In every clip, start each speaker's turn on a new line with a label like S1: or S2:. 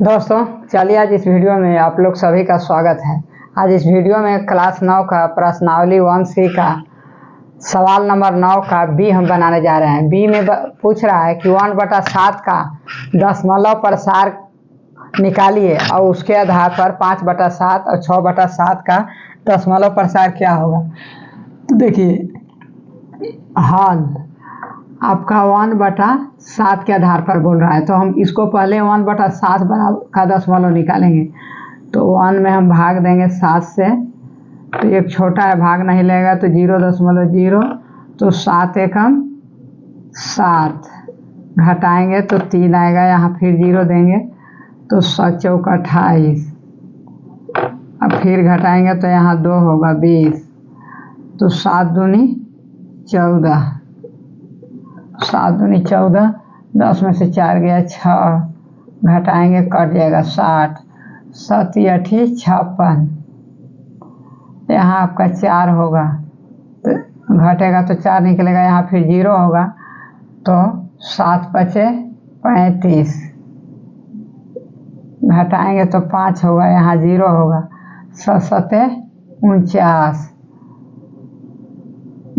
S1: दोस्तों चलिए आज इस वीडियो में आप लोग सभी का स्वागत है। आज इस वीडियो में क्लास 9 का प्रश्नावली 1C का सवाल नंबर 9 का बी हम बनाने जा रहे हैं। बी में पूछ रहा है कि 1/7 का दशमलव प्रसार निकालिए और उसके आधार पर 5/7 और 6/7 का दशमलव प्रसार क्या होगा। तो देखिए हाल आपका 1/7 के आधार पर बोल रहा है, तो हम इसको पहले 1/7 का दशमलव निकालेंगे। तो 1 में हम भाग देंगे 7 से, तो एक छोटा है भाग नहीं लेगा तो 0.0, तो 7 एकम 7 घटाएंगे तो 3 आएगा, यहाँ फिर 0 देंगे तो 7 चौका 28, अब फिर घटाएंगे तो यहाँ 2 होगा 20, तो 7 दूनी 14, 7 दूनी 14, 10 में से 4 गया 6, घटाएंगे कट जाएगा 60, 7 8 56, यहाँ आपका 4 होगा तो घटेगा तो 4 निकलेगा, यहाँ फिर 0 होगा तो 7 5 35, घटाएंगे तो 5 होगा, यहाँ 0 होगा, 7 7 49,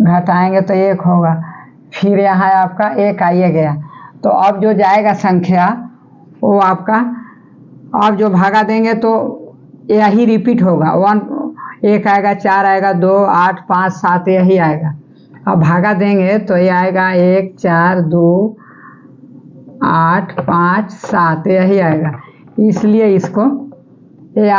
S1: घटाएंगे तो 1 होगा, फिर यहाँ आपका 1 आइए गया। तो अब जो जाएगा संख्या वो आपका अब जो भागा देंगे तो यही रिपीट होगा। 1 आएगा, 4 आएगा, 2 8 5 7 यही आएगा। अब भागा देंगे तो ये आएगा 1 4 2 8 5 7 यही आएगा। इसलिए इसको ये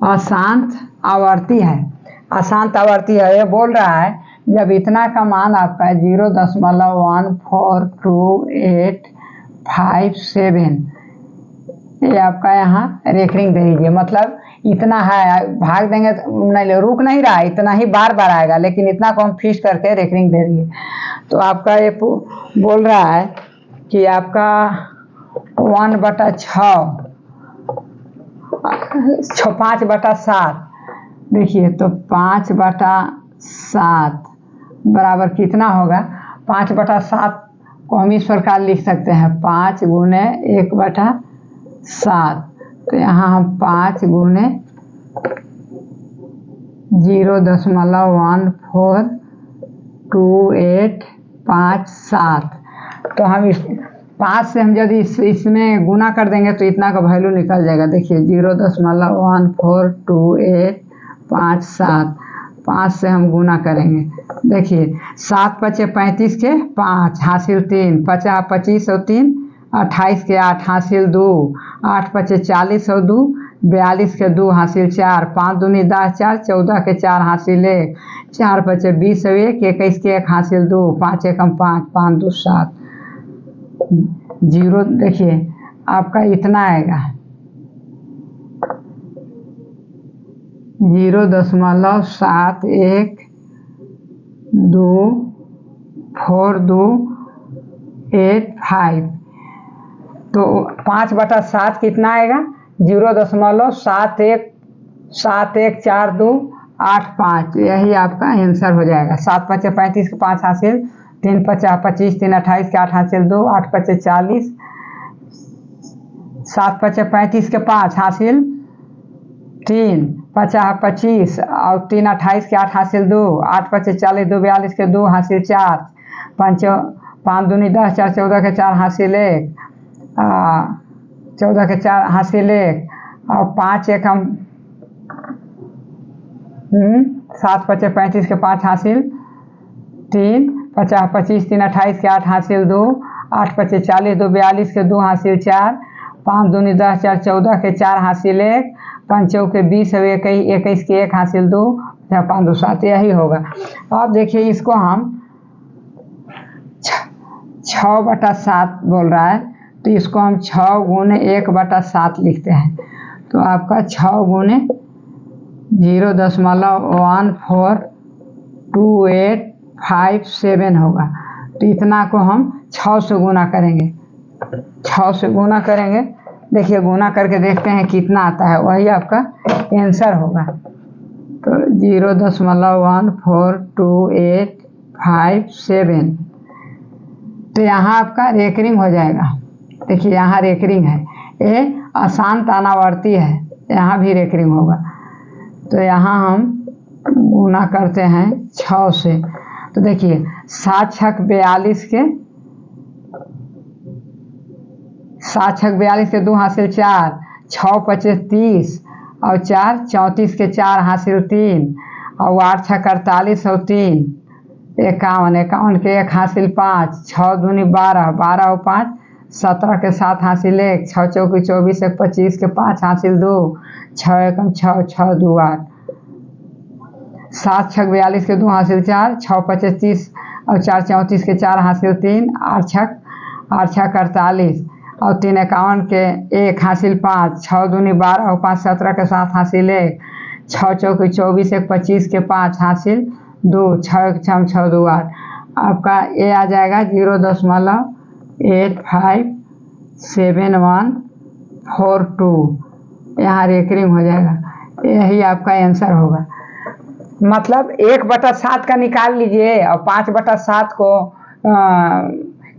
S1: अशांत आवर्ती है। अशांत आवर्ती है। ये बोल रहा है जब इतना का मान आपका 0.1428557 ये आपका यहाँ रेकरिंग दे दीजिए, मतलब इतना है, भाग देंगे तो नहीं, रुक नहीं रहा, इतना ही बार बार आएगा, लेकिन इतना को हम फिक्स करके रेकरिंग दे दीजिए। तो आपका ये बोल रहा है कि आपका 5/7 देखिए, तो 5/7 बराबर कितना होगा। 5/7 को हम इस प्रकार लिख सकते हैं, 5 गुने 1/7, तो यहाँ हम 5 गुने 0.1428557, तो हम इस 5 से हम यदि इसमें गुना कर देंगे तो इतना का वैल्यू निकल जाएगा। देखिए 0.1428557, 5 से हम गुना करेंगे। देखिए 7 5 35 के 5 हासिल 3, 50 25 और 3 28 के 8 हासिल 2, 8 5 40 और 2 42 के 2 हासिल 4, 5 दूनी 10 4, 14 के 4 हासिल 1, 4 5 20 और 1 21 के 1 हासिल 2, 5 एकम 5 5 2 7, 0 देखिए आपका इतना आएगा 0.712428 तो 5/7 कितना आएगा 0.717285, यही आपका आंसर हो जाएगा। 7 5 35 के 5 हासिल, 3 5 25, 3 28 के 8 हासिल 2, 8 5 40, 7 5 35 के 5 हासिल 3, 50 25 और 3 28 के 8 हासिल 2, 8 5 40 2 42 के 2 हासिल 4, 5 दूनी 10 4 14 के 4 हासिल 1, 14 के 4 हासिल 1 और 5 एकम 7 5 35 के 5 हासिल 3, 50 25 3 28 के 8 हासिल 2, 8 5 40 2 42 के 2 हासिल 4, 5 दूनी 10 4 14 के 4 हासिल 1, 5 चौके 20 और 21 के 1 हासिल 2, 5 2 7 यही होगा। अब देखिए इसको हम 6/7 बोल रहा है, तो इसको हम 6 गुने 1/7 लिखते हैं। तो आपका 6 गुने 0.1428557 होगा। तो इतना को हम 6 से गुना करेंगे, 6 से गुना करेंगे। देखिए गुना करके देखते हैं कितना आता है, वही आपका आंसर होगा। तो 0.1428557, तो यहाँ आपका रेकरिंग हो जाएगा। देखिए यहाँ रेकरिंग है, ये अशांत अनावर्ती है, यहाँ भी रेकरिंग होगा। तो यहाँ हम गुना करते हैं 6 से। तो देखिए 7 छक 42 के 7 छक 42 के 2 हासिल 4, 6 पचे 30 और 4 34 के 4 हासिल 3 और 8 छक 48 और 3 51, 51 के 1 हासिल 5, 6 दूनी 12, 12 और 5 17 के 7 हासिल 1, 6 चौकी 24, 1 25 के 5 हासिल 2, 6 एकम 6, 6 2 8, 7 छक 42 के 2 हासिल 4, 6 पचे 30 और 4 34 के 4 हासिल 3, 8 छक 48 और 3 51 के 1 हासिल 5, 6 दूनी 12 और 5 17 के 7 हासिल 1, 6 चौकी 24, 1 25 के 5 हासिल 2, 6 1 6 6 2 8। आपका ये आ जाएगा 0.857142। यहाँ रेकरिंग हो जाएगा, यही आपका आंसर होगा। मतलब 1/7 का निकाल लीजिए और 5/7 को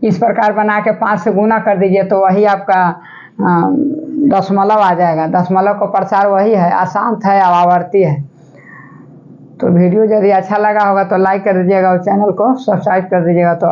S1: इस प्रकार बना के 5 से गुना कर दीजिए, तो वही आपका दशमलव आ जाएगा। दशमलव का प्रसार वही है, अशांत है, अवावर्ती है। तो वीडियो यदि अच्छा लगा होगा तो लाइक कर दीजिएगा और चैनल को सब्सक्राइब कर दीजिएगा। तो